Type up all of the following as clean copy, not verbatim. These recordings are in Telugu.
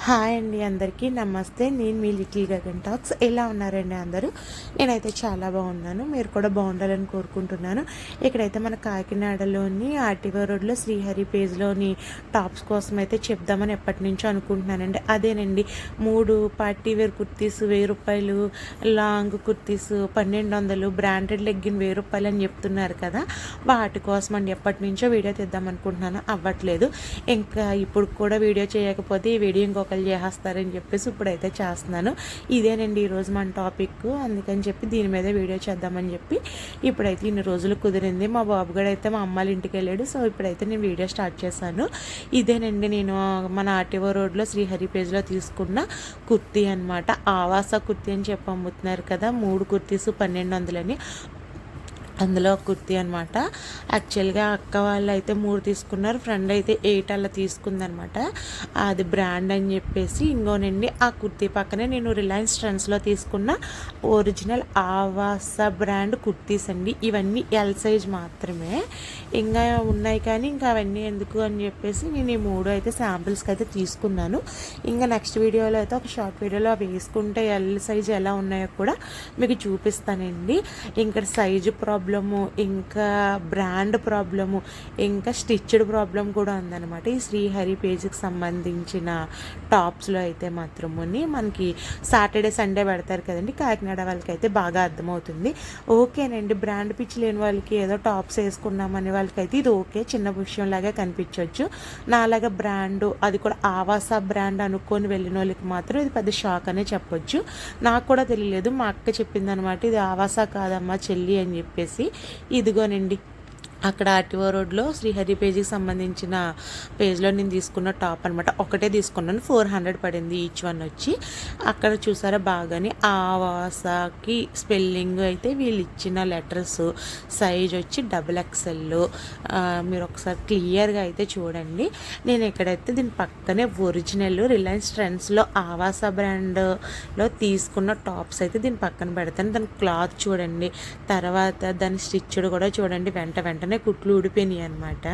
హాయ్ అండి, అందరికీ నమస్తే. నేను మీ లిటిల్ గగన్ టాక్స్. ఎలా ఉన్నారండి అందరూ? నేనైతే చాలా బాగున్నాను. మీరు కూడా బాగుండాలని కోరుకుంటున్నాను. ఇక్కడైతే మన కాకినాడలోని ఆర్టీఓ రోడ్లో శ్రీహరి పేజ్లోని టాప్స్ కోసం అయితే చెప్దామని ఎప్పటి నుంచో అనుకుంటున్నానండి. అదేనండి, 3 పార్టీ వేర్ కుర్తీస్ 1000 రూపాయలు, లాంగ్ కుర్తీస్ 1200, బ్రాండెడ్ లెగ్గిన్ 1000 రూపాయలు అని చెప్తున్నారు కదా, వాటి కోసం అండి ఎప్పటి నుంచో వీడియో తీద్దాం అనుకుంటున్నాను, అవ్వట్లేదు. ఇంకా ఇప్పుడు కూడా వీడియో చేయకపోతే ఈ వీడియో ఇంకొకరు చేస్తారని చెప్పేసి ఇప్పుడైతే చేస్తున్నాను. ఇదేనండి ఈరోజు మన టాపిక్. అందుకని చెప్పి దీని మీద వీడియో చేద్దామని చెప్పి ఇప్పుడైతే ఇన్ని రోజులు కుదిరింది. మా బాబు గడు అయితే మా అమ్మాళ్ళ ఇంటికి వెళ్ళాడు. సో ఇప్పుడైతే నేను వీడియో స్టార్ట్ చేశాను. ఇదేనండి నేను మన ఆర్టీఓ రోడ్లో శ్రీహరి పేజ్లో తీసుకున్న కుర్తీ అనమాట. ఆవాస కుర్తీ అని చెప్పి అమ్ముతున్నారు కదా, 3 కుర్తీస్ 1200 అందులో కుర్తీ అనమాట. యాక్చువల్గా అక్క వాళ్ళు అయితే 3 తీసుకున్నారు, ఫ్రెండ్ అయితే 8 అలా తీసుకుందనమాట. అది బ్రాండ్ అని చెప్పేసి. ఇంకోనండి, ఆ కుర్తీ పక్కనే నేను రిలయన్స్ ట్రెండ్స్లో తీసుకున్న ఒరిజినల్ ఆవాస బ్రాండ్ కుర్తీస్ అండి. ఇవన్నీ ఎల్ సైజ్ మాత్రమే, ఇంకా ఉన్నాయి కానీ ఇంకా అవన్నీ ఎందుకు అని చెప్పేసి నేను ఈ 3 అయితే శాంపిల్స్కి అయితే తీసుకున్నాను. ఇంకా నెక్స్ట్ వీడియోలో అయితే ఒక షార్ట్ వీడియోలో అవి వేసుకుంటే ఎల్ సైజ్ ఎలా ఉన్నాయో కూడా మీకు చూపిస్తానండి. ఇంకా సైజు ప్రాబ్లము, ఇంకా బ్రాండ్ ప్రాబ్లము, ఇంకా స్టిచ్డ్ ప్రాబ్లం కూడా ఉందన్నమాట ఈ శ్రీహరి పేజ్కి సంబంధించిన టాప్స్లో అయితే మాత్రముని. మనకి సాటర్డే సండే పెడతారు కదండి, కాకినాడ వాళ్ళకి అయితే బాగా అర్థమవుతుంది. ఓకేనండి, బ్రాండ్ పిచ్చి లేని వాళ్ళకి ఏదో టాప్స్ వేసుకున్నామనే వాళ్ళకైతే ఇది ఓకే, చిన్న విషయంలాగా కనిపించవచ్చు. నాలాగా బ్రాండ్, అది కూడా ఆవాస బ్రాండ్ అనుకొని వెళ్ళిన వాళ్ళకి మాత్రం ఇది పెద్ద షాక్ అనే చెప్పొచ్చు. నాకు కూడా తెలియలేదు, మా అక్క చెప్పింది అనమాట, ఇది ఆవాస కాదమ్మా చెల్లి అని చెప్పేసి. ఇదిగోనండి, అక్కడ ఆర్టీఓ రోడ్లో శ్రీహరి పేజీకి సంబంధించిన పేజ్లో నేను తీసుకున్న టాప్ అనమాట. ఒకటే తీసుకున్నాను, 400 పడింది ఈచ్ వన్ వచ్చి. అక్కడ చూసారా బాగానే ఆవాసకి స్పెల్లింగ్ అయితే వీళ్ళు ఇచ్చిన లెటర్స్, సైజ్ వచ్చి XXL. మీరు ఒకసారి క్లియర్గా అయితే చూడండి. నేను ఎక్కడైతే దీని పక్కనే ఒరిజినల్ రిలయన్స్ ట్రెండ్స్లో ఆవాస బ్రాండ్లో తీసుకున్న టాప్స్ అయితే దీని పక్కన పెడతాను. దాని క్లాత్ చూడండి, తర్వాత దాని స్టిచ్డ్ కూడా చూడండి. వెంటనే కుట్లు ఊడిపోయినాయి అనమాట.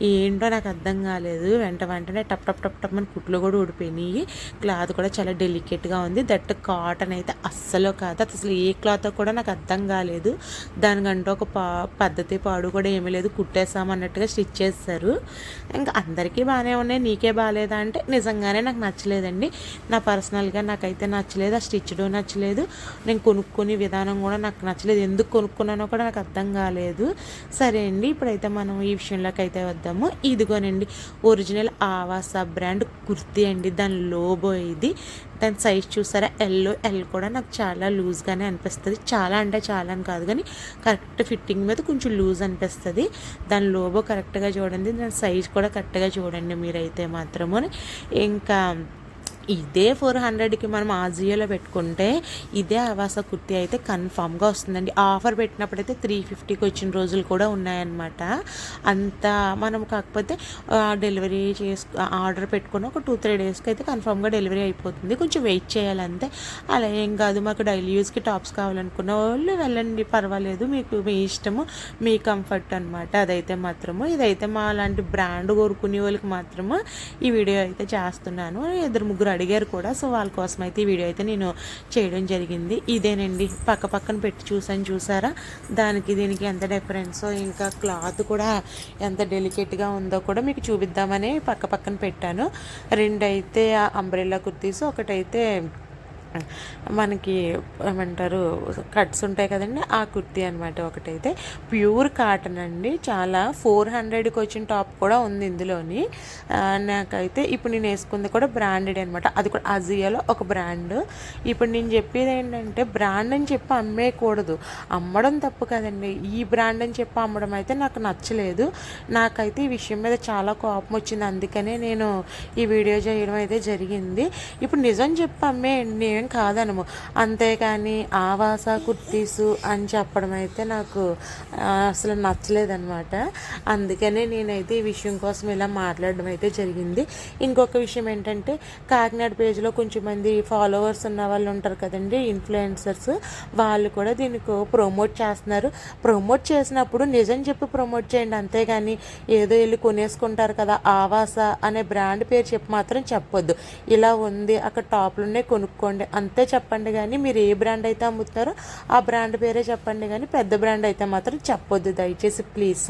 ఏంటో నాకు అర్థం కాలేదు, వెంటనే టప్ టప్ టప్ టప్ అని కుట్లు కూడా ఊడిపోయినాయి. క్లాత్ కూడా చాలా డెలికేట్గా ఉంది. దట్ కాటన్ అయితే అస్సలు కాదు. అసలు ఏ క్లాత్ కూడా నాకు అర్థం కాలేదు. దానికంటూ ఒక పద్ధతి పాడు కూడా ఏమీ లేదు, కుట్టేసామన్నట్టుగా స్టిచ్ చేస్తారు. ఇంకా అందరికీ బాగానే ఉన్నాయి, నీకే బాగాలేదా అంటే నిజంగానే నాకు నచ్చలేదండి. నా పర్సనల్గా నాకైతే నచ్చలేదు, ఆ స్టిచ్డ్ నచ్చలేదు, నేను కొనుక్కునే విధానం కూడా నాకు నచ్చలేదు. ఎందుకు కొనుక్కున్నానో కూడా నాకు అర్థం కాలేదు. సరే అండి, ఇప్పుడైతే మనం ఈ విషయంలోకి అయితే వద్దాము. ఇదిగోనండి, ఒరిజినల్ ఆవాస బ్రాండ్ కుర్తీ అండి. దాని లోగో ఇది. దాని సైజ్ చూసారా, ఎల్ కూడా నాకు చాలా లూజ్గానే అనిపిస్తుంది. చాలా అంటే చాలా అని కాదు కానీ కరెక్ట్ ఫిట్టింగ్ మీద కొంచెం లూజ్ అనిపిస్తుంది. దాని లోగో కరెక్ట్గా చూడండి, దాని సైజ్ కూడా కరెక్ట్గా చూడండి మీరైతే మాత్రము. ఇంకా ఇదే 400కి మనం ఆజియోలో పెట్టుకుంటే ఇదే ఆవాస కుర్తీ అయితే కన్ఫామ్గా వస్తుందండి. ఆఫర్ పెట్టినప్పుడైతే 350కి వచ్చిన రోజులు కూడా ఉన్నాయన్నమాట. అంత మనం కాకపోతే డెలివరీ ఆర్డర్ పెట్టుకుని ఒక 2-3 డేస్కి అయితే కన్ఫామ్గా డెలివరీ అయిపోతుంది. కొంచెం వెయిట్ చేయాలంతే. అలా ఏం కాదు, మాకు డైలీ యూస్కి టాప్స్ కావాలనుకున్న వాళ్ళు వెళ్ళండి, పర్వాలేదు, మీకు మీ ఇష్టము, మీ కంఫర్ట్ అనమాట. అదైతే మాత్రము. ఇదైతే మా లాంటి బ్రాండ్ కోరుకునే వాళ్ళకి మాత్రము ఈ వీడియో అయితే చేస్తున్నాను. 2-3 అడిగారు కూడా, సో వాళ్ళ కోసం అయితే ఈ వీడియో అయితే నేను చేయడం జరిగింది. ఇదేనండి, పక్కన పెట్టి చూసారా, దానికి దీనికి ఎంత డిఫరెన్సో, ఇంకా క్లాత్ కూడా ఎంత డెలికేట్గా ఉందో కూడా మీకు చూపిద్దామని పక్కన పెట్టాను. 2 అయితే అంబ్రెల్లా కుర్తీస్, ఒకటైతే మనకి ఏమంటారు కట్స్ ఉంటాయి కదండి, ఆ కుర్తీ అనమాట. ఒకటైతే ప్యూర్ కాటన్ అండి, చాలా 400కి వచ్చిన టాప్ కూడా ఉంది ఇందులోని. నాకైతే ఇప్పుడు నేను వేసుకుంది కూడా బ్రాండెడ్ అనమాట, అది కూడా అజియోలో ఒక బ్రాండ్. ఇప్పుడు నేను చెప్పేది ఏంటంటే, బ్రాండ్ అని చెప్పి అమ్మేయకూడదు, అమ్మడం తప్పు కదండి. ఈ బ్రాండ్ అని చెప్పి అమ్మడం అయితే నాకు నచ్చలేదు. నాకైతే ఈ విషయం మీద చాలా కోపం వచ్చింది, అందుకనే నేను ఈ వీడియో చేయడం అయితే జరిగింది. ఇప్పుడు నిజం చెప్పి అమ్మేయండి, ఏం ఏం కాదనము. అంతేకాని ఆవాస కుర్తీసు అని చెప్పడం అయితే నాకు అసలు నచ్చలేదనమాట. అందుకనే నేనైతే ఈ విషయం కోసం ఇలా మాట్లాడడం అయితే జరిగింది. ఇంకొక విషయం ఏంటంటే, కాకినాడ పేజ్లో కొంచెం మంది ఫాలోవర్స్ ఉన్న వాళ్ళు ఉంటారు కదండి, ఇన్ఫ్లుయెన్సర్స్, వాళ్ళు కూడా దీనికి ప్రమోట్ చేస్తున్నారు. ప్రమోట్ చేసినప్పుడు నిజం చెప్పి ప్రమోట్ చేయండి, అంతేగాని ఏదో వెళ్ళి కొనేసుకుంటారు కదా ఆవాస అనే బ్రాండ్ పేరు చెప్పి మాత్రం చెప్పొద్దు. ఇలా ఉంది అక్కడ టాప్లునే కొనుక్కోండి అంతే చెప్పండి, కానీ మీరు ఏ బ్రాండ్ అయితే అమ్ముతున్నారో ఆ బ్రాండ్ పేరే చెప్పండి, కానీ పెద్ద బ్రాండ్ అయితే మాత్రం చెప్పొద్దు దయచేసి ప్లీజ్.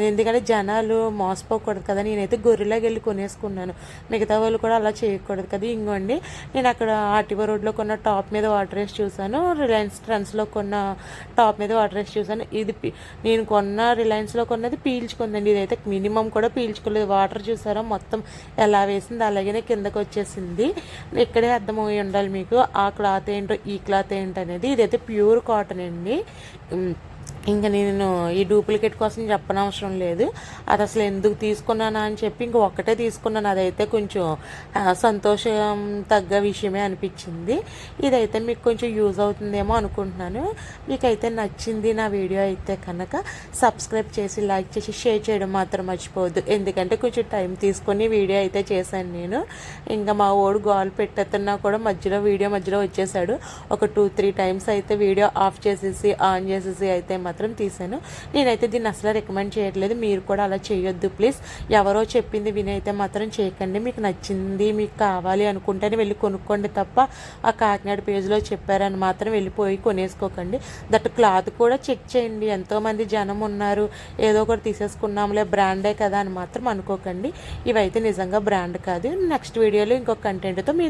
ఎందుకంటే జనాలు మోసపోకూడదు కదా. నేనైతే గొర్రెలాగా వెళ్ళి కొనేసుకున్నాను, మిగతా వాళ్ళు కూడా అలా చేయకూడదు కదా. ఇంకోండి, నేను అక్కడ ఆర్టీఓ రోడ్లో కొన్న టాప్ మీద వాటర్ వేసి చూసాను, రిలయన్స్ ట్రెండ్స్లో కొన్న టాప్ మీద వాటర్ వేసి చూసాను. ఇది నేను కొన్న రిలయన్స్లో కొన్నది పీల్చుకుందండి, ఇదైతే మినిమం కూడా పీల్చుకోలేదు. వాటర్ చూసారా మొత్తం ఎలా వేసింది, అలాగనే కిందకు వచ్చేసింది. ఇక్కడే అర్థమై ఉండాలి మీకు ఆ క్లాత్ ఏంటో ఈ క్లాత్ ఏంటనేది. ఇదైతే ప్యూర్ కాటన్ అండి. ఇంకా నేను ఈ డూప్లికేట్ కోసం చెప్పనవసరం లేదు. అది అసలు ఎందుకు తీసుకున్నానా అని చెప్పి ఇంక ఒక్కటే తీసుకున్నాను. అదైతే కొంచెం సంతోషం తగ్గ విషయమే అనిపించింది. ఇదైతే మీకు కొంచెం యూజ్ అవుతుందేమో అనుకుంటున్నాను. మీకైతే నచ్చింది నా వీడియో అయితే కనుక సబ్స్క్రైబ్ చేసి లైక్ చేసి షేర్ చేయడం మాత్రం మర్చిపోవద్దు. ఎందుకంటే కొంచెం టైం తీసుకొని వీడియో అయితే చేశాను నేను. ఇంకా మా ఓడు గోల్ పెట్టేస్తున్నా కూడా వీడియో మధ్యలో వచ్చేసాడు. ఒక 2-3 టైమ్స్ అయితే వీడియో ఆఫ్ చేసేసి ఆన్ చేసేసి అయితే మాత్రం తీసాను. నేనైతే దీన్ని అసలు రికమెండ్ చేయట్లేదు, మీరు కూడా అలా చేయొద్దు ప్లీజ్. ఎవరో చెప్పింది విని అయితే మాత్రం చేయకండి. మీకు నచ్చింది మీకు కావాలి అనుకుంటేనే వెళ్ళి కొనుక్కోండి తప్ప ఆ కాకినాడ పేజ్లో చెప్పారని మాత్రం వెళ్ళిపోయి కొనేసుకోకండి. దట్ క్లాత్ కూడా చెక్ చేయండి. ఎంతోమంది జనం ఉన్నారు, ఏదో ఒకటి తీసేసుకున్నాంలే బ్రాండే కదా అని మాత్రం అనుకోకండి. ఇవైతే నిజంగా బ్రాండ్ కాదు. నెక్స్ట్ వీడియోలో ఇంకొక కంటెంట్తో మీ